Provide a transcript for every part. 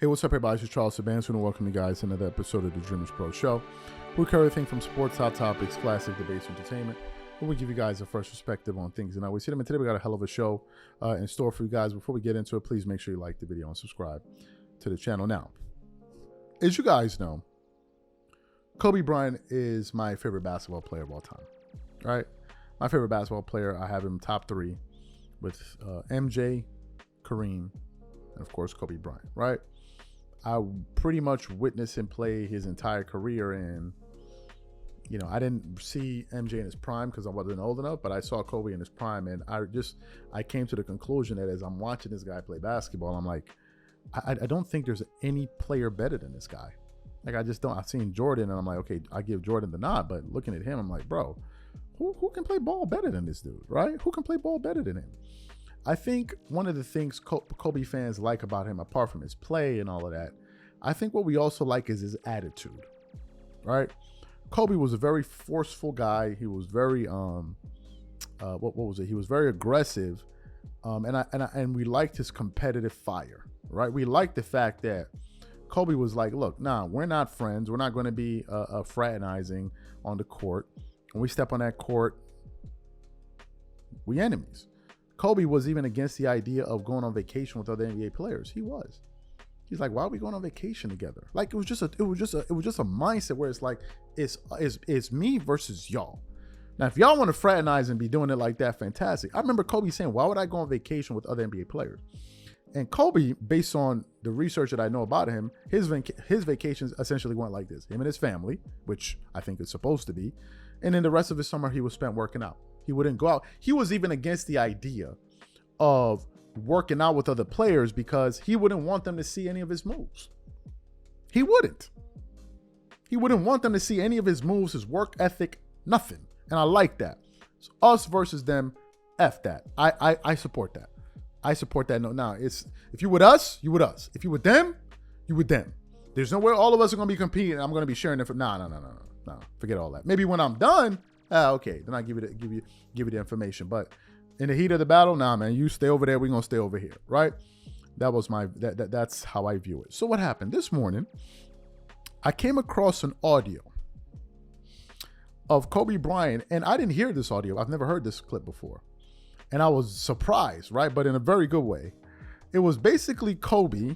Hey, what's up, everybody? This is Charles Sabans, and welcome you guys to another episode of the DREAMERSPRO show. We cover everything from sports, hot topics, classic debates, entertainment, and we give you guys a fresh perspective on things. And I always see them. And today we got a hell of a show in store for you guys. Before we get into it, please make sure you like the video and subscribe to the channel. Now, as you guys know, Kobe Bryant is my favorite basketball player of all time. Right? My favorite basketball player. I have him top three with MJ, Kareem, and of course Kobe Bryant. Right? I pretty much witnessed him play his entire career, and I didn't see MJ in his prime because I wasn't old enough, but I saw Kobe in his prime, and I came to the conclusion that as I'm watching this guy play basketball, I'm like, I don't think there's any player better than this guy. Like, I just don't. I've seen Jordan, and I'm like, okay, I give Jordan the nod, but looking at him, I'm like, bro, who can play ball better than this dude, right? Who can play ball better than him? I think one of the things Kobe fans like about him, apart from his play and all of that, I think what we also like is his attitude, right? Kobe was a very forceful guy. He was very, what was it? He was very aggressive, and we liked his competitive fire, right? We liked the fact that Kobe was like, look, nah, we're not friends. We're not going to be fraternizing on the court. When we step on that court, we enemies. Kobe was even against the idea of going on vacation with other NBA players. He was. He's like, why are we going on vacation together? Like, it was just a mindset where it's like, it's me versus y'all. Now, if y'all want to fraternize and be doing it like that, fantastic. I remember Kobe saying, why would I go on vacation with other NBA players? And Kobe, based on the research that I know about him, his vacations essentially went like this: him and his family, which I think is supposed to be, and then the rest of his summer he was spent working out. He wouldn't go out. He was even against the idea of working out with other players because he wouldn't want them to see any of his moves. He wouldn't want them to see any of his moves, his work ethic, nothing. And I like that. So us versus them, F that. I support that. I support that. No, it's, if you with us, you with us. If you with them, you with them. There's nowhere all of us are going to be competing. And I'm going to be sharing it. No. Forget all that. Maybe when I'm done, okay, then I give you the information. But in the heat of the battle, nah, man, you stay over there. We're gonna stay over here, right? That was that's how I view it. So what happened this morning? I came across an audio of Kobe Bryant, and I didn't hear this audio. I've never heard this clip before, and I was surprised, right? But in a very good way. It was basically Kobe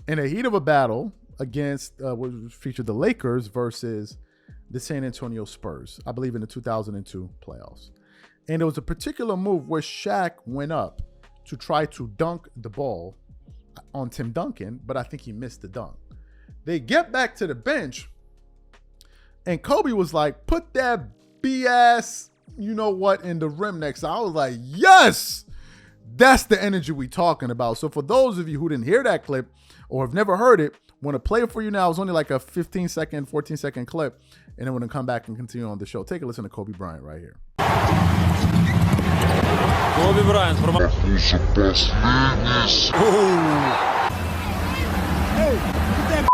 in the heat of a battle against what featured the Lakers versus the San Antonio Spurs, I believe in the 2002 playoffs. And there was a particular move where Shaq went up to try to dunk the ball on Tim Duncan, but I think he missed the dunk. They get back to the bench, and Kobe was like, put that BS, you know what, in the rim next. I was like, yes, that's the energy we talking about. So for those of you who didn't hear that clip or have never heard it, want to play it for you now. It's only like a 15-second, 14-second clip, and then we're going to come back and continue on the show. Take a listen to Kobe Bryant right here. Kobe Bryant. Hey, get that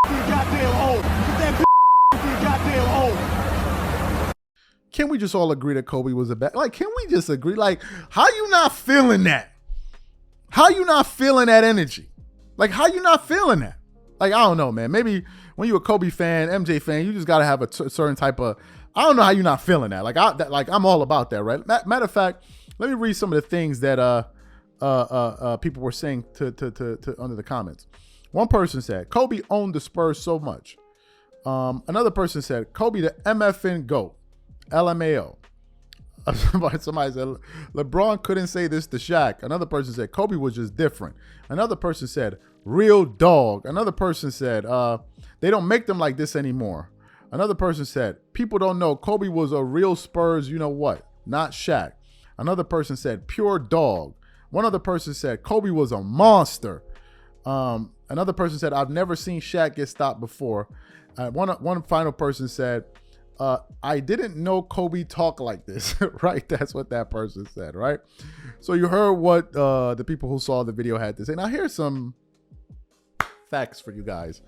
in your goddamn hole. Get that in your goddamn hole. Can we just all agree that Kobe was a bad? Like, can we just agree? Like, how you not feeling that? How you not feeling that energy? Like, how you not feeling that? Like, I don't know, man. Maybe when you're a Kobe fan, MJ fan, you just got to have a certain type of, I don't know how you're not feeling that. Like, I'm all about that, right? Matter of fact, let me read some of the things that people were saying to under the comments. One person said, Kobe owned the Spurs so much. Another person said, Kobe the MFN GOAT, LMAO. Somebody said, LeBron couldn't say this to Shaq. Another person said, Kobe was just different. Another person said, real dog. Another person said, they don't make them like this anymore. Another person said, people don't know Kobe was a real Spurs, you know what, not Shaq. Another person said, pure dog. One other person said, Kobe was a monster. Another person said, I've never seen Shaq get stopped before. One final person said, I didn't know Kobe talk like this, right? That's what that person said, right? So you heard what the people who saw the video had to say. Now here's some facts for you guys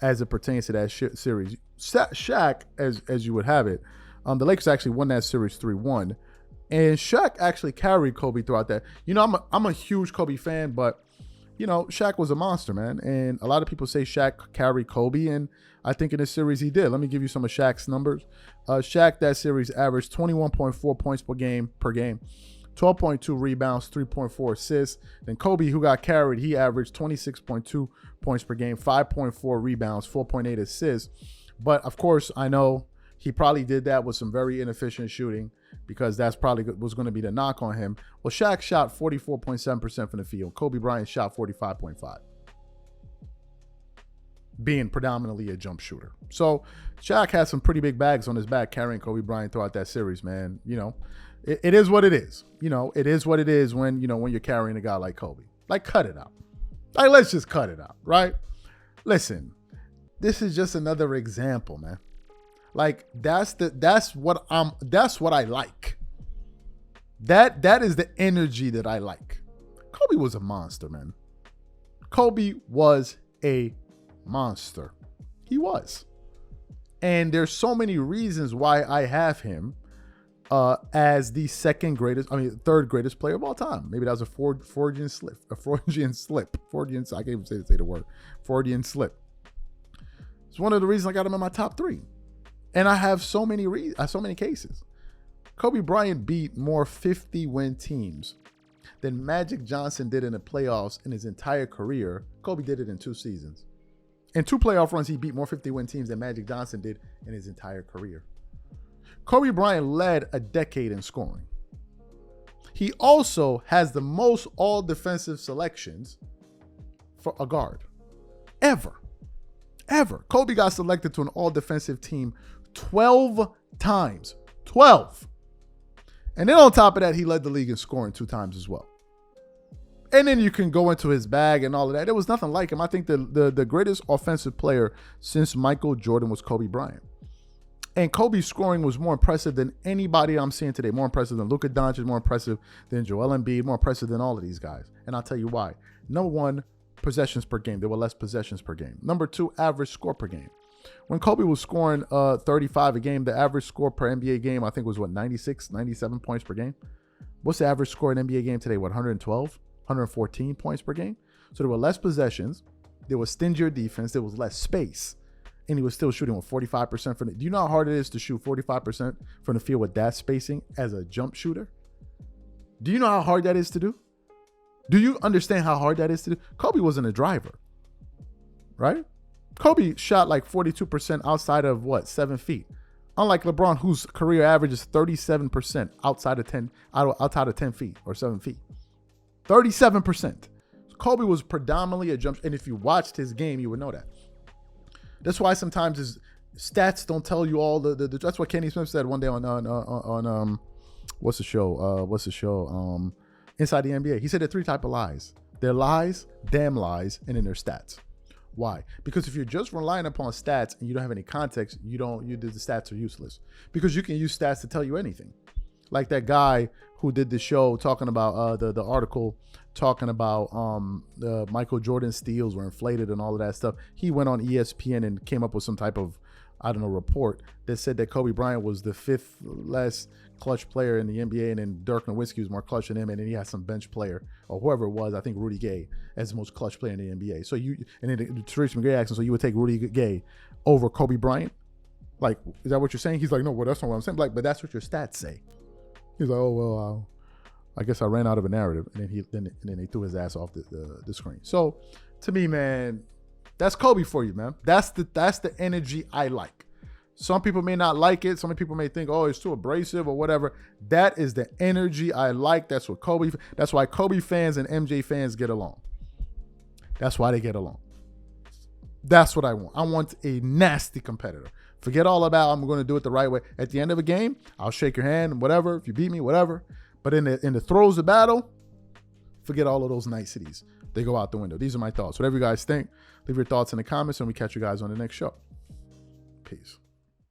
as it pertains to that series. Shaq, as you would have it, the Lakers actually won that series 3-1. And Shaq actually carried Kobe throughout that. I'm a huge Kobe fan, but you know, Shaq was a monster, man. And a lot of people say Shaq carried Kobe, and I think in this series he did. Let me give you some of Shaq's numbers. Shaq, that series, averaged 21.4 points per game, 12.2 rebounds, 3.4 assists. Then Kobe, who got carried, he averaged 26.2 points per game, 5.4 rebounds, 4.8 assists. But, of course, I know he probably did that with some very inefficient shooting, because that's probably was going to be the knock on him. Well, Shaq shot 44.7% from the field. Kobe Bryant shot 45.5%, being predominantly a jump shooter. So Shaq had some pretty big bags on his back carrying Kobe Bryant throughout that series, man. You know, it is what it is. You know, it is what it is when, you know, when you're carrying a guy like Kobe. Like, cut it out. Like, let's just cut it out, right? Listen, this is just another example, man. Like, that's what I like. That is the energy that I like. Kobe was a monster, man. Kobe was a monster. He was. And there's so many reasons why I have him as the third greatest player of all time. Maybe that was a Freudian slip. I can't even say the word. Freudian slip. It's one of the reasons I got him in my top 3. And I have so many cases. Kobe Bryant beat more 50-win teams than Magic Johnson did in the playoffs in his entire career. Kobe did it in 2 seasons. In 2 playoff runs, he beat more 50-win teams than Magic Johnson did in his entire career. Kobe Bryant led a decade in scoring. He also has the most all-defensive selections for a guard ever. Kobe got selected to an all-defensive team 12 times. 12. And then on top of that, he led the league in scoring 2 times as well. And then you can go into his bag and all of that. There was nothing like him. I think the greatest offensive player since Michael Jordan was Kobe Bryant. And Kobe's scoring was more impressive than anybody I'm seeing today. More impressive than Luka Doncic, more impressive than Joel Embiid, more impressive than all of these guys. And I'll tell you why. Number 1, possessions per game. There were less possessions per game. Number 2, average score per game. When Kobe was scoring 35 a game, the average score per NBA game, I think, was 96, 97 points per game. What's the average score in an NBA game today? 112, 114 points per game? So there were less possessions. There was stingier defense. There was less space. And he was still shooting with 45% from it. Do you know how hard it is to shoot 45% from the field with that spacing as a jump shooter? Do you know how hard that is to do? Do you understand how hard that is to do? Kobe wasn't a driver, right? Kobe shot like 42% outside of 7 feet. Unlike LeBron, whose career average is 37% outside of 10 feet or 7 feet. 37%. Kobe was predominantly a jump. And if you watched his game, you would know that. That's why sometimes his stats don't tell you all the that's what Kenny Smith said one day on what's the show? Inside the NBA. He said there are 3 types of lies. They're lies, damn lies, and then there's stats. Why? Because if you're just relying upon stats and you don't have any context, the stats are useless. Because you can use stats to tell you anything. Like that guy who did the show talking about the article talking about the Michael Jordan steals were inflated and all of that stuff. He went on ESPN and came up with some type of, report that said that Kobe Bryant was the 5th less clutch player in the NBA, and then Dirk Nowitzki was more clutch than him, and then he had some bench player or whoever it was, I think Rudy Gay, as the most clutch player in the NBA. So then Tracy McGrady asked him, so you would take Rudy Gay over Kobe Bryant? Like, is that what you're saying? He's like, no, well, that's not what I'm saying. Like, but that's what your stats say. He's like, oh, well, I guess I ran out of a narrative, and then they threw his ass off the screen. So to me, man, that's Kobe for you, man. That's the energy I like. Some people may not like it. Some people may think, oh, it's too abrasive or whatever. That is the energy I like. That's why Kobe fans and MJ fans get along. That's why they get along. That's what I want. I want a nasty competitor. Forget all about I'm going to do it the right way. At the end of a game, I'll shake your hand, whatever. If you beat me, whatever. But in the throes of battle, forget all of those niceties. They go out the window. These are my thoughts. Whatever you guys think, leave your thoughts in the comments, and we catch you guys on the next show. Peace.